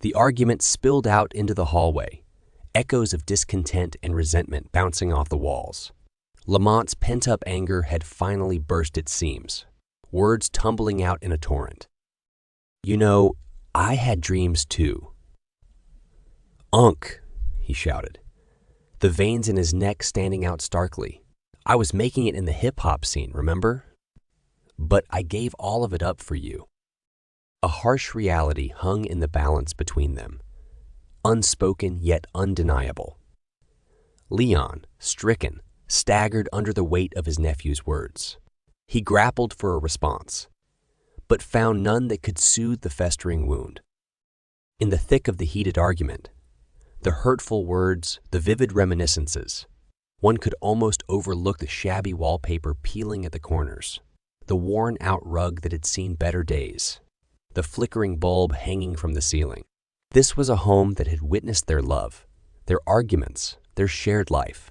The argument spilled out into the hallway, echoes of discontent and resentment bouncing off the walls. Lamont's pent-up anger had finally burst its seams, words tumbling out in a torrent. "You know, I had dreams too." "Unk," he shouted, the veins in his neck standing out starkly. "I was making it in the hip-hop scene, remember? But I gave all of it up for you." A harsh reality hung in the balance between them, unspoken yet undeniable. Leon, stricken, staggered under the weight of his nephew's words. He grappled for a response, but found none that could soothe the festering wound. In the thick of the heated argument, the hurtful words, the vivid reminiscences, one could almost overlook the shabby wallpaper peeling at the corners, the worn-out rug that had seen better days, the flickering bulb hanging from the ceiling. This was a home that had witnessed their love, their arguments, their shared life.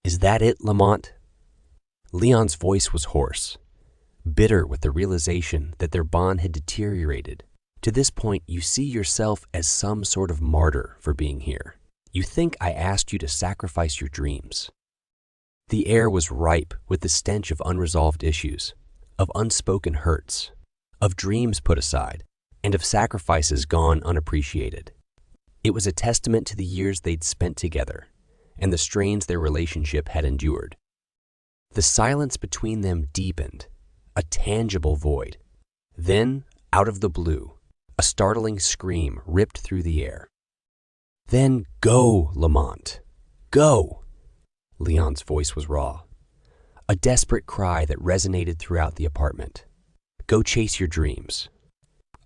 "Is that it, Lamont?" Leon's voice was hoarse, bitter with the realization that their bond had deteriorated. "To this point, you see yourself as some sort of martyr for being here. You think I asked you to sacrifice your dreams." The air was ripe with the stench of unresolved issues, of unspoken hurts, of dreams put aside, and of sacrifices gone unappreciated. It was a testament to the years they'd spent together and the strains their relationship had endured. The silence between them deepened, a tangible void. Then, out of the blue, a startling scream ripped through the air. "Then go, Lamont. Go!" Leon's voice was raw, a desperate cry that resonated throughout the apartment. "Go chase your dreams.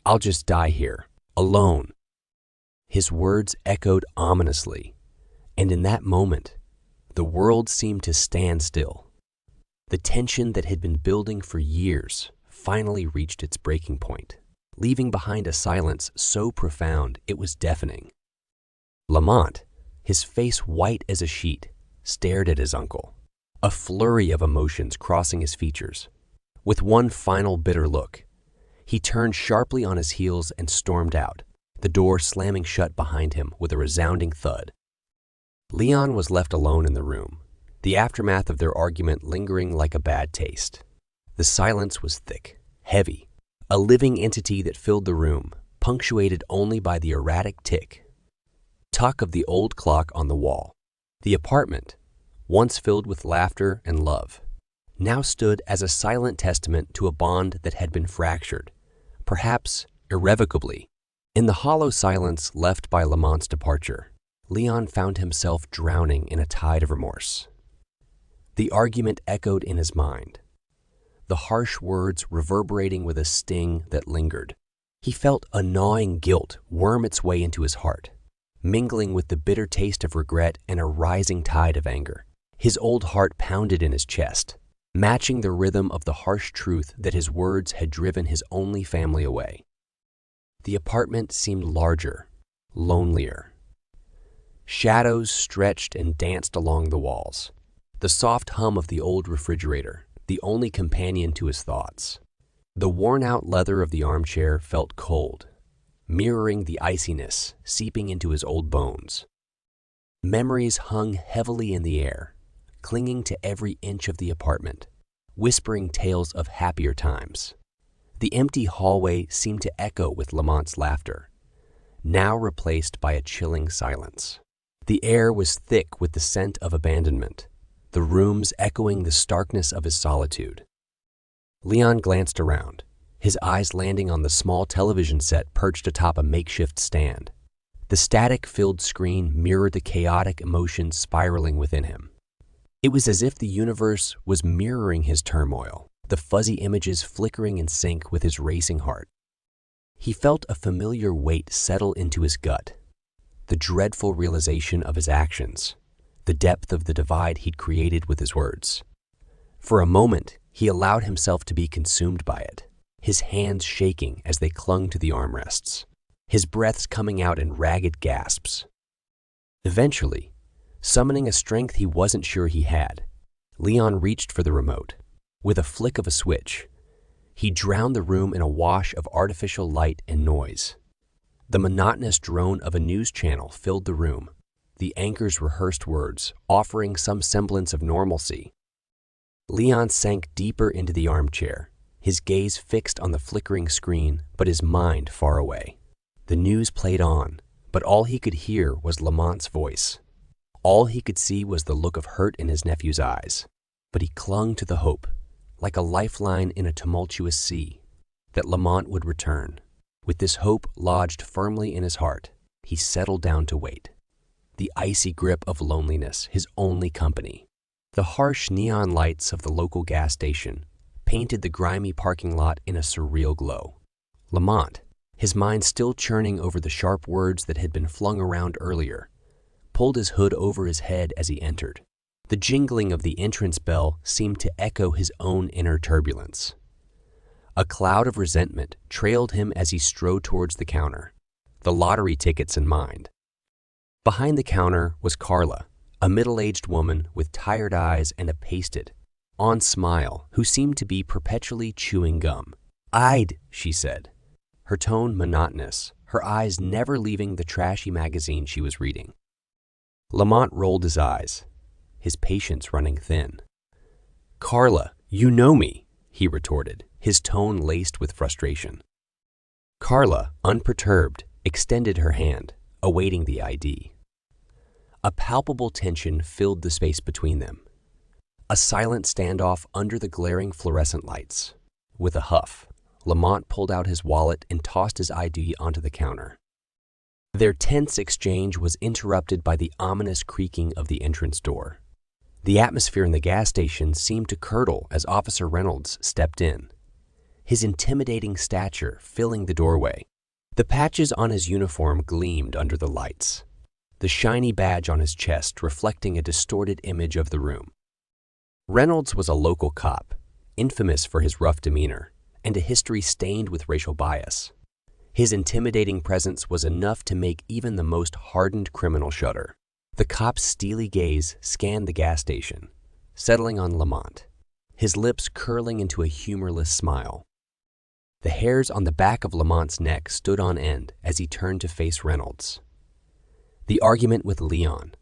I'll just die here, alone." His words echoed ominously, and in that moment, the world seemed to stand still. The tension that had been building for years finally reached its breaking point, leaving behind a silence so profound it was deafening. Lamont, his face white as a sheet, stared at his uncle, a flurry of emotions crossing his features. With one final bitter look, he turned sharply on his heels and stormed out, the door slamming shut behind him with a resounding thud. Leon was left alone in the room, the aftermath of their argument lingering like a bad taste. The silence was thick, heavy, a living entity that filled the room, punctuated only by the erratic tick-tock of the old clock on the wall. The apartment, once filled with laughter and love, now stood as a silent testament to a bond that had been fractured, perhaps irrevocably. In the hollow silence left by Lamont's departure, Leon found himself drowning in a tide of remorse. The argument echoed in his mind, the harsh words reverberating with a sting that lingered. He felt a gnawing guilt worm its way into his heart, mingling with the bitter taste of regret and a rising tide of anger. His old heart pounded in his chest, matching the rhythm of the harsh truth that his words had driven his only family away. The apartment seemed larger, lonelier. Shadows stretched and danced along the walls, the soft hum of the old refrigerator, the only companion to his thoughts. The worn-out leather of the armchair felt cold, mirroring the iciness seeping into his old bones. Memories hung heavily in the air, clinging to every inch of the apartment, whispering tales of happier times. The empty hallway seemed to echo with Lamont's laughter, now replaced by a chilling silence. The air was thick with the scent of abandonment, the rooms echoing the starkness of his solitude. Leon glanced around, his eyes landing on the small television set perched atop a makeshift stand. The static-filled screen mirrored the chaotic emotions spiraling within him. It was as if the universe was mirroring his turmoil, the fuzzy images flickering in sync with his racing heart. He felt a familiar weight settle into his gut, the dreadful realization of his actions, the depth of the divide he'd created with his words. For a moment, he allowed himself to be consumed by it, his hands shaking as they clung to the armrests, his breaths coming out in ragged gasps. Eventually, summoning a strength he wasn't sure he had, Leon reached for the remote. With a flick of a switch, he drowned the room in a wash of artificial light and noise. The monotonous drone of a news channel filled the room, the anchor's rehearsed words offering some semblance of normalcy. Leon sank deeper into the armchair, his gaze fixed on the flickering screen, but his mind far away. The news played on, but all he could hear was Lamont's voice. All he could see was the look of hurt in his nephew's eyes, but he clung to the hope, like a lifeline in a tumultuous sea, that Lamont would return. With this hope lodged firmly in his heart, he settled down to wait. The icy grip of loneliness, his only company. The harsh neon lights of the local gas station painted the grimy parking lot in a surreal glow. Lamont, his mind still churning over the sharp words that had been flung around earlier, pulled his hood over his head as he entered. The jingling of the entrance bell seemed to echo his own inner turbulence. A cloud of resentment trailed him as he strode towards the counter, the lottery tickets in mind. Behind the counter was Carla, a middle-aged woman with tired eyes and a pasted, on smile who seemed to be perpetually chewing gum. "I'd," she said, her tone monotonous, her eyes never leaving the trashy magazine she was reading. Lamont rolled his eyes, his patience running thin. "Carla, you know me," he retorted, his tone laced with frustration. Carla, unperturbed, extended her hand, awaiting the ID. A palpable tension filled the space between them. A silent standoff under the glaring fluorescent lights. With a huff, Lamont pulled out his wallet and tossed his ID onto the counter. Their tense exchange was interrupted by the ominous creaking of the entrance door. The atmosphere in the gas station seemed to curdle as Officer Reynolds stepped in, his intimidating stature filling the doorway. The patches on his uniform gleamed under the lights, the shiny badge on his chest reflecting a distorted image of the room. Reynolds was a local cop, infamous for his rough demeanor and a history stained with racial bias. His intimidating presence was enough to make even the most hardened criminal shudder. The cop's steely gaze scanned the gas station, settling on Lamont, his lips curling into a humorless smile. The hairs on the back of Lamont's neck stood on end as he turned to face Reynolds. The argument with Leon,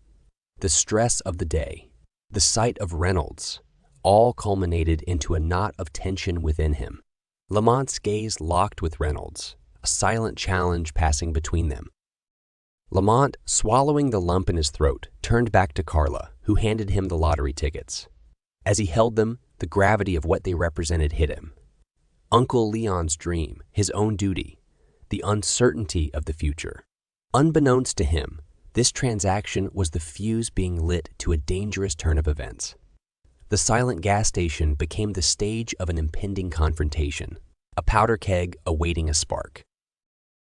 the stress of the day, the sight of Reynolds, all culminated into a knot of tension within him. Lamont's gaze locked with Reynolds, a silent challenge passing between them. Lamont, swallowing the lump in his throat, turned back to Carla, who handed him the lottery tickets. As he held them, the gravity of what they represented hit him. Uncle Leon's dream, his own duty, the uncertainty of the future. Unbeknownst to him, this transaction was the fuse being lit to a dangerous turn of events. The silent gas station became the stage of an impending confrontation, a powder keg awaiting a spark.